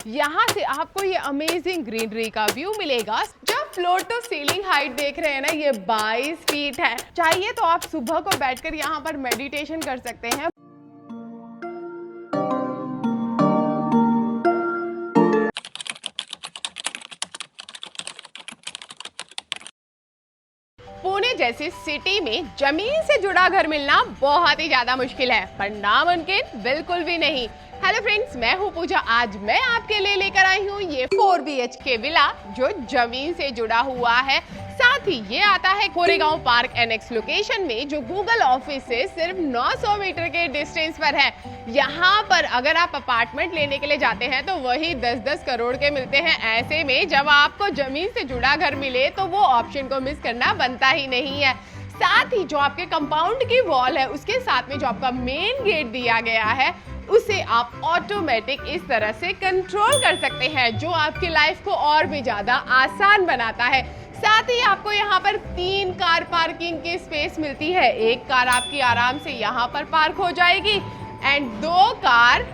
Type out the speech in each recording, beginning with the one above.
यहाँ से आपको ये अमेजिंग ग्रीनरी का व्यू मिलेगा। जो फ्लोर टू सीलिंग हाइट देख रहे हैं ना, ये 22 फीट है। चाहिए तो आप सुबह को बैठकर यहाँ पर मेडिटेशन कर सकते हैं। पुणे जैसी सिटी में जमीन से जुड़ा घर मिलना बहुत ही ज्यादा मुश्किल है, पर नामुमकिन बिल्कुल भी नहीं। हेलो फ्रेंड्स, मैं हूँ पूजा। आज मैं आपके लिए लेकर आई हूँ ये 4 BHK विला जो जमीन से जुड़ा हुआ है। साथ ही ये आता है कोरेगांव पार्क एनेक्स लोकेशन में, जो गूगल ऑफिस से सिर्फ 900 मीटर के डिस्टेंस पर है। यहाँ पर अगर आप अपार्टमेंट लेने के लिए जाते हैं तो वही 10-10 करोड़ के मिलते हैं। ऐसे में जब आपको जमीन से जुड़ा घर मिले तो वो ऑप्शन को मिस करना बनता ही नहीं है। साथ ही जो आपके कंपाउंड की वॉल है, उसके साथ में जो आपका मेन गेट दिया गया है, उसे आप ऑटोमेटिक इस तरह से कंट्रोल कर सकते हैं, जो आपकी लाइफ को और भी ज्यादा आसान बनाता है। साथ ही आपको यहाँ पर 3 कार पार्किंग की स्पेस मिलती है। एक कार आपकी आराम से यहाँ पर पार्क हो जाएगी एंड 2 कार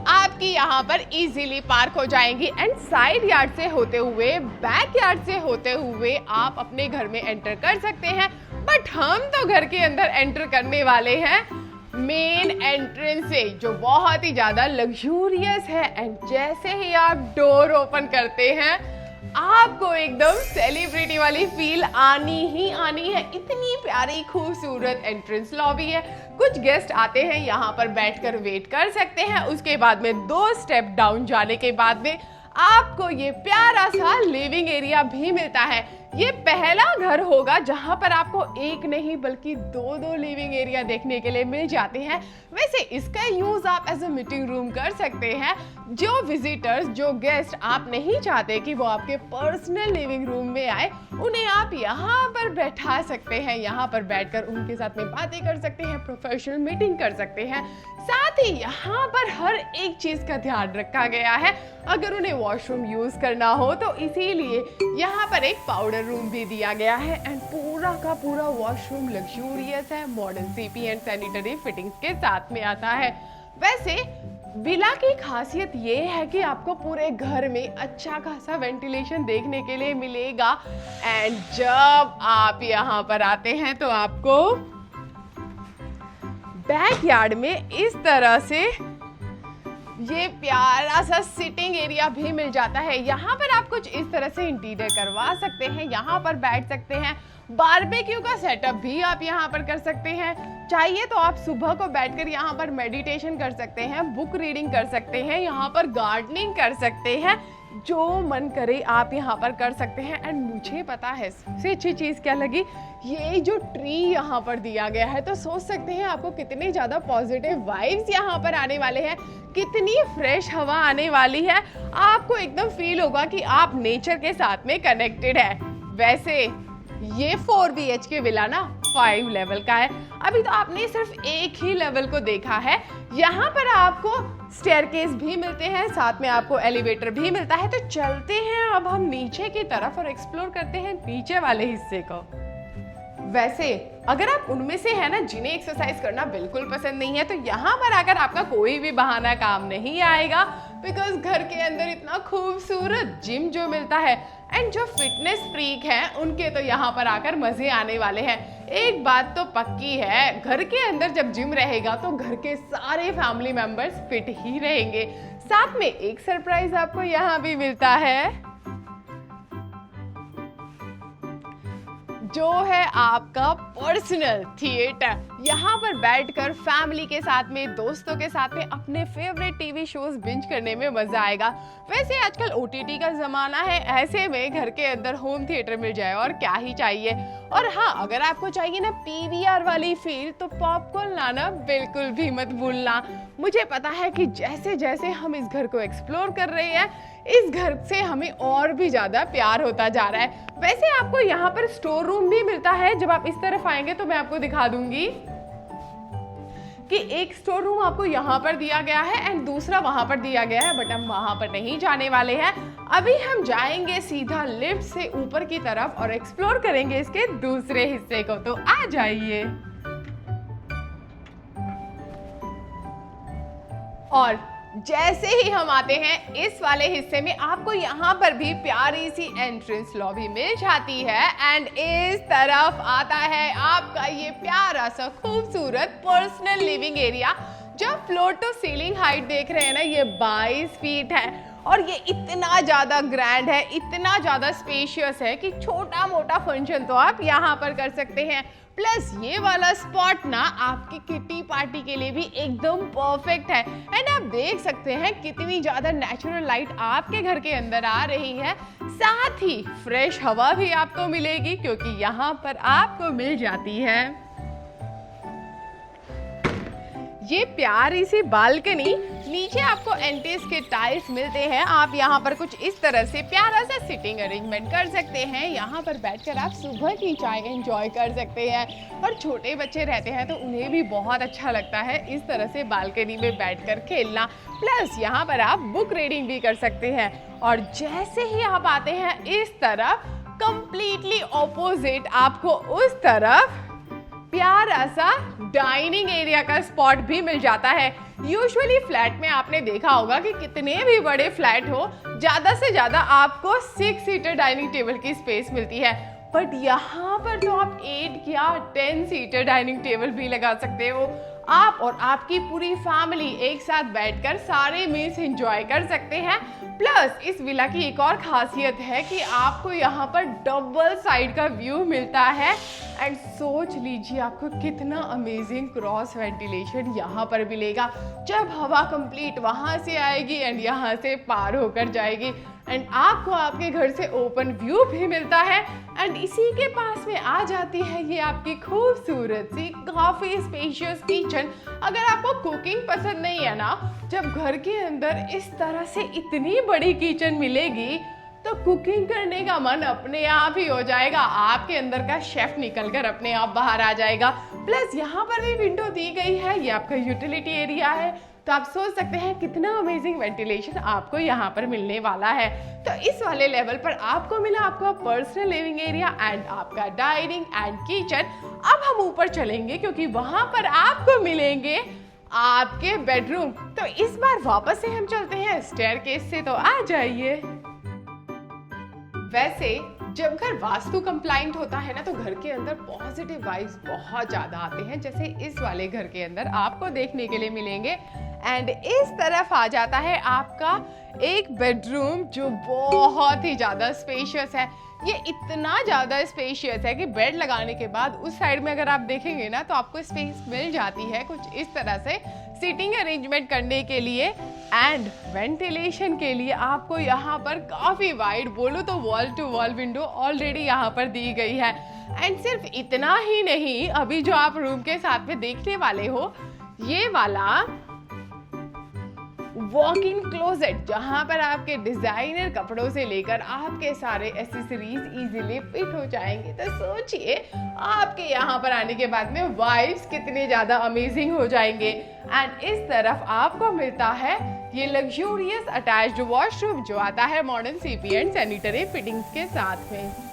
आपकी यहाँ पर इजीली पार्क हो जाएंगी। एंड साइड यार्ड से होते हुए, बैक यार्ड से होते हुए आप अपने घर में एंटर कर सकते हैं। बट हम तो घर के अंदर एंटर करने वाले हैं मेन एंट्रेंस से, जो बहुत ही ज्यादा लग्जूरियस है। एंड जैसे ही आप डोर ओपन करते हैं, आपको एकदम सेलिब्रिटी वाली फील आनी ही आनी है। इतनी प्यारी खूबसूरत एंट्रेंस लॉबी है। कुछ गेस्ट आते हैं, यहाँ पर बैठकर वेट कर सकते हैं। उसके बाद में 2 स्टेप डाउन जाने के बाद में आपको ये प्यारा सा लिविंग एरिया भी मिलता है। ये पहला घर होगा जहां पर आपको एक नहीं बल्कि 2 लिविंग एरिया देखने के लिए मिल जाते हैं। वैसे इसका यूज आप एज अ मीटिंग रूम कर सकते हैं। जो विजिटर्स, जो गेस्ट आप नहीं चाहते कि वो आपके पर्सनल लिविंग रूम में आए, उन्हें आप यहाँ पर बैठा सकते हैं। यहाँ पर बैठकर उनके साथ में बातें कर सकते हैं, प्रोफेशनल मीटिंग कर सकते हैं। साथ ही यहाँ पर हर एक चीज का ध्यान रखा गया है। अगर उन्हें वॉशरूम यूज करना हो तो इसीलिए यहाँ पर एक पाउडर रूम भी दिया गया है। एंड पूरा का पूरा वॉशरूम लग्जूरियस है, modern CP and sanitary fittings के साथ में आता है। वैसे विला की खासियत ये है कि आपको पूरे घर में अच्छा खासा वेंटिलेशन देखने के लिए मिलेगा। एंड जब आप यहाँ पर आते हैं तो आपको बैकयार्ड में इस तरह से ये प्यारा सा सिटिंग एरिया भी मिल जाता है। यहाँ पर आप कुछ इस तरह से इंटीरियर करवा सकते हैं, यहाँ पर बैठ सकते हैं। बारबेक्यू का सेटअप भी आप यहाँ पर कर सकते हैं। चाहिए तो आप सुबह को बैठकर यहाँ पर मेडिटेशन कर सकते हैं, बुक रीडिंग कर सकते हैं, यहाँ पर गार्डनिंग कर सकते हैं। जो मन करे आप यहाँ पर कर सकते हैं। एंड मुझे पता है सबसे अच्छी चीज़ क्या लगी, ये जो ट्री यहाँ पर दिया गया है, तो सोच सकते हैं आपको कितनी ज़्यादा पॉजिटिव वाइब्स यहाँ पर आने वाले हैं, कितनी फ्रेश हवा आने वाली है। आपको एकदम फील होगा कि आप नेचर के साथ में कनेक्टेड है। वैसे ये 4 BHK विला ना 5 लेवल का है। अभी तो आपने सिर्फ एक ही लेवल को देखा है। यहाँ पर आपको स्टेयरकेस भी मिलते हैं, साथ में आपको एलिवेटर भी मिलता है। तो चलते हैं अब हम नीचे की तरफ और एक्सप्लोर करते हैं नीचे वाले हिस्से को। वैसे अगर आप उनमें से है ना जिन्हें एक्सरसाइज करना बिल्कुल पसंद नहीं है, तो यहाँ पर आकर आपका कोई भी बहाना काम नहीं आएगा, बिकॉज घर के अंदर इतना खूबसूरत जिम जो मिलता है। एंड जो फिटनेस फ्रीक हैं, उनके तो यहाँ पर आकर मजे आने वाले हैं। एक बात तो पक्की है, घर के अंदर जब जिम रहेगा तो घर के सारे फैमिली मेंबर्स फिट ही रहेंगे। साथ में एक सरप्राइज आपको यहाँ भी मिलता है, जो है आपका पर्सनल थिएटर। यहाँ पर बैठकर फैमिली के साथ में, दोस्तों के साथ में अपने फेवरेट टीवी शोज बिंज करने में मजा आएगा। वैसे आजकल OTT का जमाना है, ऐसे में घर के अंदर होम थिएटर मिल जाए और क्या ही चाहिए। और हाँ, अगर आपको चाहिए ना PVR वाली फील, तो पॉपकॉर्न लाना बिल्कुल भी मत भूलना। मुझे पता है कि जैसे जैसे हम इस घर को एक्सप्लोर कर रहे हैं, इस घर से हमें और भी ज्यादा प्यार होता जा रहा है। वैसे आपको यहाँ पर स्टोर रूम भी मिलता है। जब आप इस तरफ आएंगे तो मैं आपको दिखा दूंगी कि एक स्टोर रूम आपको यहाँ पर दिया गया है एंड दूसरा वहां पर दिया गया है, बट हम वहां पर नहीं जाने वाले हैं। अभी हम जाएंगे सीधा लिफ्ट से ऊपर की तरफ और एक्सप्लोर करेंगे इसके दूसरे हिस्से को। तो आ जाइए। और जैसे ही हम आते हैं इस वाले हिस्से में, आपको यहाँ पर भी प्यारी सी एंट्रेंस लॉबी मिल जाती है एंड इस तरफ आता है आपका ये प्यारा सा खूबसूरत पर्सनल लिविंग एरिया। जब फ्लोर टू सीलिंग हाइट देख रहे हैं ना, ये 22 फीट है और ये इतना ज़्यादा ग्रैंड है, इतना ज़्यादा स्पेशियस है कि छोटा मोटा फंक्शन तो आप यहाँ पर कर सकते हैं। प्लस ये वाला स्पॉट ना आपकी किटी पार्टी के लिए भी एकदम परफेक्ट है। एंड आप देख सकते हैं कितनी ज़्यादा नेचुरल लाइट आपके घर के अंदर आ रही है, साथ ही फ्रेश हवा भी आपको मिलेगी क्योंकि यहाँ पर आपको मिल जाती है ये प्यारी सी बालकनी। नीचे आपको एंटीज के टाइल्स मिलते हैं। आप यहाँ पर कुछ इस तरह से प्यारा सा सिटिंग अरेंजमेंट कर सकते हैं। यहाँ पर बैठकर आप सुबह की चाय एंजॉय कर सकते हैं और छोटे बच्चे रहते हैं तो उन्हें भी बहुत अच्छा लगता है इस तरह से बालकनी में बैठकर खेलना। प्लस यहाँ पर आप बुक रीडिंग भी कर सकते हैं। और जैसे ही आप आते हैं इस तरफ, कंप्लीटली ऑपोजिट आपको उस तरफ प्यारा सा डाइनिंग एरिया का स्पॉट भी मिल जाता है। यूजुअली फ्लैट में आपने देखा होगा कि कितने भी बड़े फ्लैट हो, ज्यादा से ज्यादा आपको 6 सीटर डाइनिंग टेबल की स्पेस मिलती है, बट यहाँ पर तो आप 8 या 10 सीटर डाइनिंग टेबल भी लगा सकते हो। आप और आपकी पूरी फैमिली एक साथ बैठकर सारे मील्स एंजॉय कर सकते हैं। प्लस इस विला की एक और खासियत है कि आपको यहाँ पर डबल साइड का व्यू मिलता है एंड सोच लीजिए आपको कितना अमेजिंग क्रॉस वेंटिलेशन यहाँ पर मिलेगा जब हवा कंप्लीट वहाँ से आएगी एंड यहाँ से पार होकर जाएगी एंड आपको आपके घर से ओपन व्यू भी मिलता है। एंड इसी के पास में आ जाती है ये आपकी खूबसूरत सी काफी स्पेशियस किचन। अगर आपको कुकिंग पसंद नहीं है ना, जब घर के अंदर इस तरह से इतनी बड़ी किचन मिलेगी तो कुकिंग करने का मन अपने आप ही हो जाएगा। आपके अंदर का शेफ निकलकर अपने आप बाहर आ जाएगा। प्लस यहाँ पर भी विंडो दी गई है, ये आपका यूटिलिटी एरिया है, तो आप सोच सकते हैं कितना अमेजिंग वेंटिलेशन आपको यहाँ पर मिलने वाला है। तो इस वाले लेवल पर आपको मिला आपका पर्सनल लिविंग एरिया एंड आपका डाइनिंग एंड किचन। अब हम ऊपर चलेंगे क्योंकि वहां पर आपको मिलेंगे आपके बेडरूम। तो इस बार वापस से हम चलते हैं स्टेयरकेस से, तो आ जाइए। वैसे जब घर वास्तु कंप्लाइंट होता है ना, तो घर के अंदर पॉजिटिव वाइब्स बहुत ज्यादा आते हैं, जैसे इस वाले घर के अंदर आपको देखने के लिए मिलेंगे। एंड इस तरफ आ जाता है आपका एक बेडरूम जो बहुत ही ज्यादा स्पेशियस है। ये इतना ज्यादा स्पेशियस है कि बेड लगाने के बाद उस साइड में अगर आप देखेंगे ना, तो आपको स्पेस मिल जाती है कुछ इस तरह से सीटिंग अरेंजमेंट करने के लिए एंड वेंटिलेशन के लिए। आपको यहाँ पर काफी वाइड, बोलो तो wall to wall window already यहाँ पर दी गई है। एंड सिर्फ इतना ही नहीं, अभी जो आप रूम के साथ में देखने वाले हो, ये वाला वॉक इन क्लोजेट, जहां पर आपके डिजाइनर कपड़ों से लेकर आपके सारे एसेसरीज इजीली फिट हो जाएंगे। तो सोचिए आपके यहाँ पर आने के बाद में वाइब्स कितने ज्यादा अमेजिंग हो जाएंगे। एंड इस तरफ आपको मिलता है ये लग्जूरियस अटैच्ड वॉशरूम जो आता है modern CP and sanitary fittings के साथ में।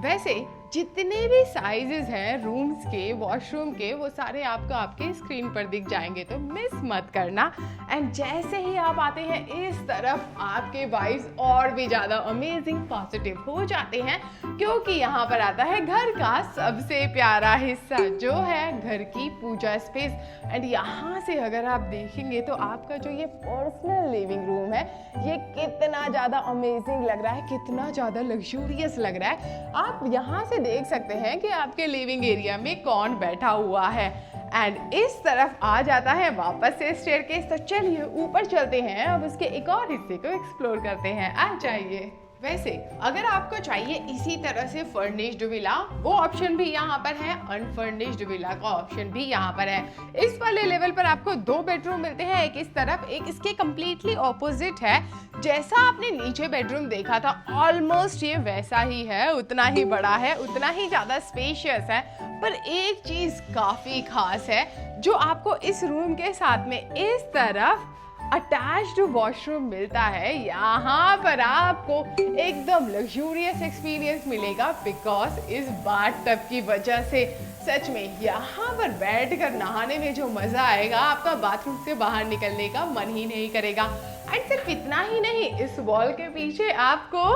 वैसे जितने भी साइजेस हैं रूम्स के, वॉशरूम के, वो सारे आपको आपके स्क्रीन पर दिख जाएंगे, तो मिस मत करना। एंड जैसे ही आप आते हैं इस तरफ, आपके वाइब्स और भी ज़्यादा अमेजिंग पॉजिटिव हो जाते हैं क्योंकि यहाँ पर आता है घर का सबसे प्यारा हिस्सा जो है घर की पूजा स्पेस। एंड यहाँ से अगर आप देखेंगे तो आपका जो ये पर्सनल लिविंग रूम है, ये कितना ज़्यादा अमेजिंग लग रहा है, कितना ज़्यादा लग्जूरियस लग रहा है। आप यहाँ से देख सकते हैं कि आपके लिविंग एरिया में कौन बैठा हुआ है। एंड इस तरफ आ जाता है वापस से स्टेयरकेस। तो चलिए ऊपर चलते हैं, अब उसके एक और हिस्से को एक्सप्लोर करते हैं। आ जाइए। वैसे अगर आपको चाहिए इसी तरह से फर्निश्ड विला, वो ऑप्शन भी यहाँ पर है, अनफर्निश्ड विला का ऑप्शन भी यहाँ पर है। इस वाले लेवल पर आपको 2 बेडरूम मिलते हैं, एक इस तरफ, एक इसके कंप्लीटली ऑपोजिट है। जैसा आपने नीचे बेडरूम देखा था ऑलमोस्ट ये वैसा ही है, उतना ही बड़ा है, उतना ही ज्यादा स्पेशियस है। पर एक चीज काफी खास है जो आपको इस रूम के साथ में इस तरफ अटैच्ड वॉशरूम मिलता है, यहाँ पर आपको एकदम लग्जूरियस एक्सपीरियंस मिलेगा बिकॉज इस बाथटब की वजह से। सच में यहाँ पर बैठकर नहाने में जो मजा आएगा, आपका बाथरूम से बाहर निकलने का मन ही नहीं करेगा। एंड सिर्फ इतना ही नहीं, इस वॉल के पीछे आपको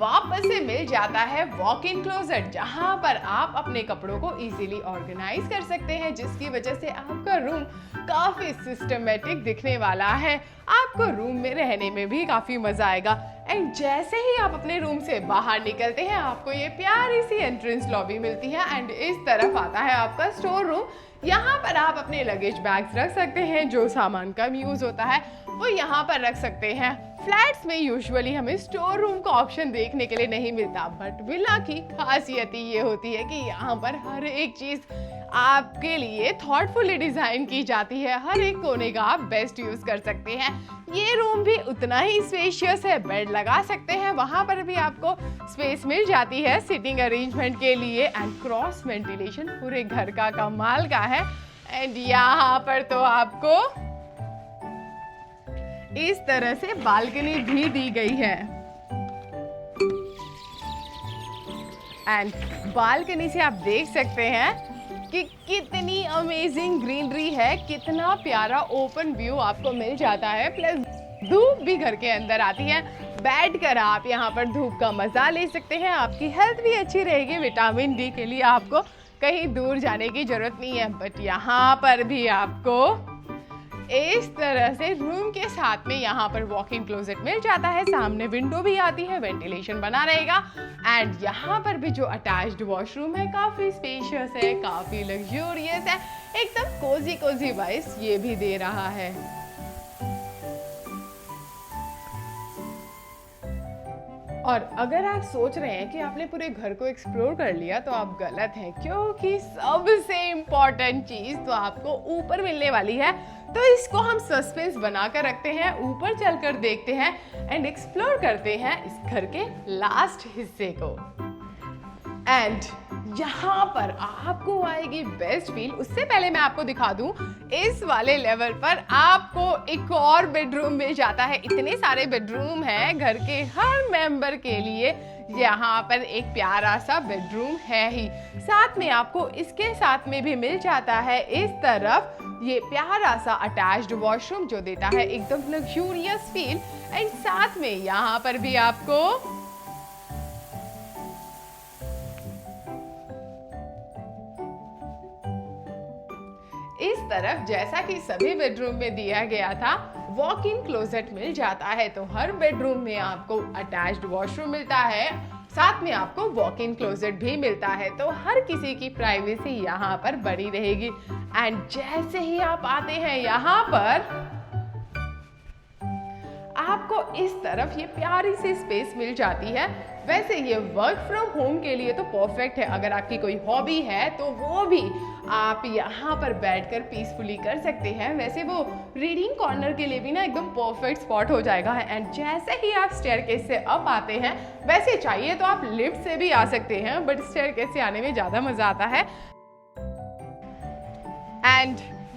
वापस से मिल जाता है वॉक इन क्लोजेट, जहां पर आप अपने कपड़ों को इजीली ऑर्गेनाइज कर सकते हैं, जिसकी वजह से आपका रूम काफी सिस्टमेटिक दिखने वाला है। आपको रूम में रहने में भी काफी मजा आएगा। एंड जैसे ही आप अपने रूम से बाहर निकलते हैं, आपको ये प्यारी सी एंट्रेंस लॉबी मिलती है एंड इस तरफ आता है आपका स्टोर रूम। यहाँ पर आप अपने लगेज बैग्स रख सकते हैं, जो सामान कम यूज होता है वो यहाँ पर रख सकते हैं। फ्लैट्स में यूजुअली हमें स्टोर रूम का ऑप्शन देखने के लिए नहीं मिलता, बट विला की खासियत ये होती है कि यहाँ पर हर एक चीज आपके लिए थॉटफुली डिजाइन की जाती है। हर एक कोने का आप बेस्ट यूज कर सकते हैं। ये रूम भी उतना ही स्पेशियस है, बेड लगा सकते हैं, वहां पर भी आपको स्पेस मिल जाती है सिटिंग अरेंजमेंट के लिए। एंड क्रॉस वेंटिलेशन पूरे घर का कमाल का है। एंड यहाँ पर तो आपको इस तरह से बालकनी भी दी गई है। एंड बालकनी से आप देख सकते हैं कि कितनी अमेजिंग ग्रीनरी है, कितना प्यारा ओपन व्यू आपको मिल जाता है। प्लस धूप भी घर के अंदर आती है, बैठकर आप यहाँ पर धूप का मजा ले सकते हैं। आपकी हेल्थ भी अच्छी रहेगी। विटामिन डी के लिए आपको कहीं दूर जाने की जरूरत नहीं है। बट यहाँ पर भी आपको इस तरह से रूम के साथ में यहाँ पर वॉक इन क्लोजेट मिल जाता है। सामने विंडो भी आती है, वेंटिलेशन बना रहेगा। एंड यहाँ पर भी जो अटैच्ड वॉशरूम है, काफी स्पेशियस है, काफी लग्जूरियस है, एकदम कोजी कोजी वाइब्स ये भी दे रहा है। और अगर आप सोच रहे हैं कि आपने पूरे घर को एक्सप्लोर कर लिया, तो आप गलत हैं, क्योंकि सबसे इम्पोर्टेंट चीज तो आपको ऊपर मिलने वाली है। तो इसको हम सस्पेंस बनाकर रखते हैं, ऊपर चलकर देखते हैं एंड एक्सप्लोर करते हैं इस घर के लास्ट हिस्से को। एंड यहाँ पर आपको आएगी बेस्ट फील। उससे पहले मैं आपको दिखा दूं, इस वाले लेवल पर आपको एक और बेडरूम मिल जाता है। इतने सारे बेडरूम हैं घर के हर मेंबर के लिए, यहाँ पर एक प्यारा सा बेडरूम है ही। साथ में आपको इसके साथ में भी मिल जाता है इस तरफ ये प्यारा सा अटैच्ड वॉशरूम, जो देता है एकदम लग्जूरियस फील। एंड साथ में यहाँ पर भी आपको इस तरफ, जैसा कि सभी बेडरूम में दिया गया था, वॉक इन क्लोजेट मिल जाता है। तो हर बेडरूम में आपको अटैच्ड वॉशरूम मिलता है, साथ में आपको वॉक इन क्लोजेट भी मिलता है। तो हर किसी की प्राइवेसी यहाँ पर बनी रहेगी। एंड जैसे ही आप आते हैं यहाँ पर, आपको इस तरफ ये प्यारी सी स्पेस मिल जाती है। वैसे ये वर्क फ्रॉम होम के लिए तो परफेक्ट है। अगर आपकी कोई हॉबी है तो वो भी आप यहाँ पर बैठकर पीसफुली कर सकते हैं। वैसे वो रीडिंग कॉर्नर के लिए भी ना एकदम परफेक्ट स्पॉट हो जाएगा। एंड जैसे ही आप स्टेयरकेस से अप आते हैं, वैसे चाहिए तो आप लिफ्ट से भी आ सकते हैं, बट स्टेयरकेस से आने में ज़्यादा मज़ा आता है। एंड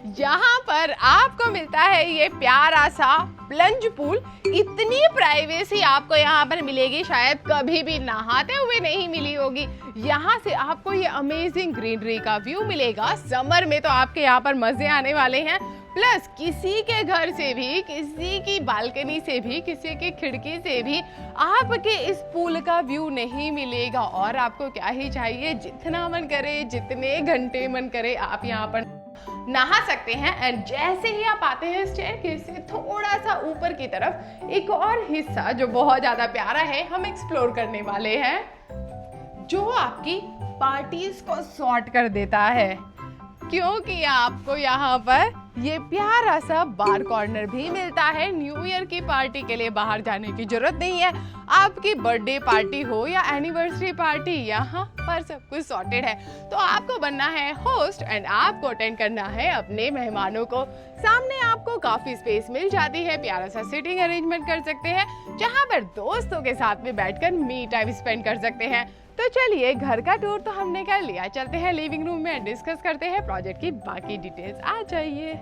यहाँ पर आपको मिलता है ये प्यारा सा प्लंज पूल। इतनी प्राइवेसी आपको यहाँ पर मिलेगी, शायद कभी भी नहाते हुए नहीं मिली होगी। यहाँ से आपको ये अमेजिंग ग्रीनरी का व्यू मिलेगा। समर में तो आपके यहाँ पर मजे आने वाले हैं। प्लस किसी के घर से भी, किसी की बालकनी से भी, किसी की खिड़की से भी आपके इस पूल का व्यू नहीं मिलेगा। और आपको क्या ही चाहिए, जितना मन करे, जितने घंटे मन करे, आप यहाँ पर नहा सकते हैं। एंड जैसे ही आप आते हैं स्टेयरकेस से थोड़ा सा ऊपर की तरफ, एक और हिस्सा जो बहुत ज्यादा प्यारा है हम एक्सप्लोर करने वाले हैं, जो आपकी पार्टीज को सॉर्ट कर देता है। क्योंकि आपको यहाँ पर ये प्यारा सा बार कॉर्नर भी मिलता है। न्यू ईयर की पार्टी के लिए बाहर जाने की जरूरत नहीं है। आपकी बर्थडे पार्टी हो या एनिवर्सरी पार्टी, यहाँ पर सब कुछ सॉर्टेड है। तो आपको बनना है होस्ट एंड आपको अटेंड करना है अपने मेहमानों को। सामने आपको काफी स्पेस मिल जाती है, प्यारा सा सिटिंग अरेंजमेंट कर सकते हैं, जहाँ पर दोस्तों के साथ में बैठकर मी टाइम स्पेंड कर सकते हैं। तो चलिए, घर का टूर तो हमने कर लिया, चलते हैं लिविंग रूम में डिस्कस करते हैं प्रोजेक्ट की बाकी डिटेल्स। आ जाइए।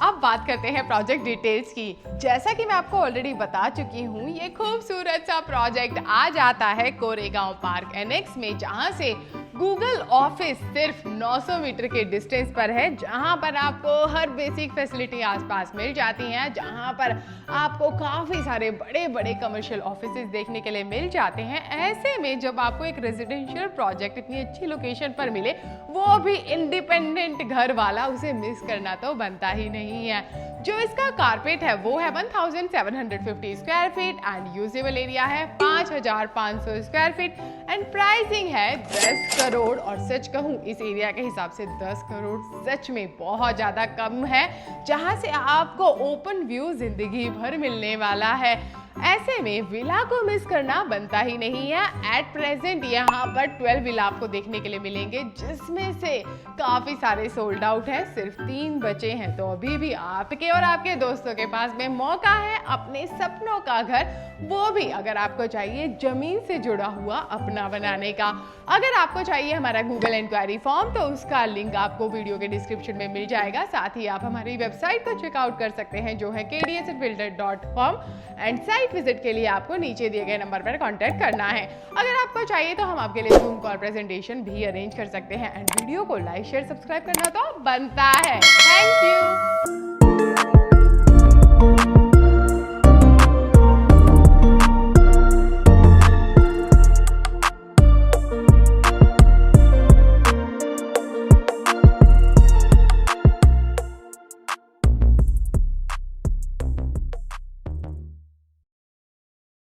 अब बात करते हैं प्रोजेक्ट डिटेल्स की। जैसा कि मैं आपको ऑलरेडी बता चुकी हूँ, ये खूबसूरत सा प्रोजेक्ट आ जाता है कोरेगांव पार्क एनेक्स में, जहाँ से गूगल ऑफिस सिर्फ 900 मीटर के डिस्टेंस पर है, जहां पर आपको हर बेसिक फैसिलिटी आसपास मिल जाती हैं, जहां पर आपको काफ़ी सारे बड़े बड़े कमर्शियल ऑफिसेज देखने के लिए मिल जाते हैं। ऐसे में जब आपको एक रेजिडेंशियल प्रोजेक्ट इतनी अच्छी लोकेशन पर मिले, वो भी इंडिपेंडेंट घर वाला, उसे मिस करना तो बनता ही नहीं है। जो इसका कारपेट है वो है 1750 square feet and usable area है 5500 स्क्वायर फीट एंड प्राइसिंग है 10 करोड़। और सच कहूँ, इस एरिया के हिसाब से 10 करोड़ सच में बहुत ज़्यादा कम है, जहाँ से आपको ओपन व्यू जिंदगी भर मिलने वाला है। ऐसे में विला को मिस करना बनता ही नहीं है। एट प्रेजेंट यहाँ पर 12 विला आपको देखने के लिए मिलेंगे, जिसमें से काफी सारे सोल्ड आउट हैं, सिर्फ 3 बचे हैं। तो अभी भी आपके और आपके दोस्तों के पास में मौका है अपने सपनों का घर, वो भी अगर आपको चाहिए जमीन से जुड़ा हुआ अपना बनाने का। अगर आपको चाहिए हमारा गूगल इंक्वायरी फॉर्म, तो उसका लिंक आपको वीडियो के डिस्क्रिप्शन में मिल जाएगा। साथ ही आप हमारी वेबसाइट को चेकआउट कर सकते हैं, जो है kdsbuilder.com, एंड साइट विजिट के लिए आपको नीचे दिए गए नंबर पर कांटेक्ट करना है। अगर आपको चाहिए तो हम आपके लिए जूम कॉल प्रेजेंटेशन भी अरेंज कर सकते हैं। एंड वीडियो को लाइक शेयर सब्सक्राइब करना तो बनता है। Thank you.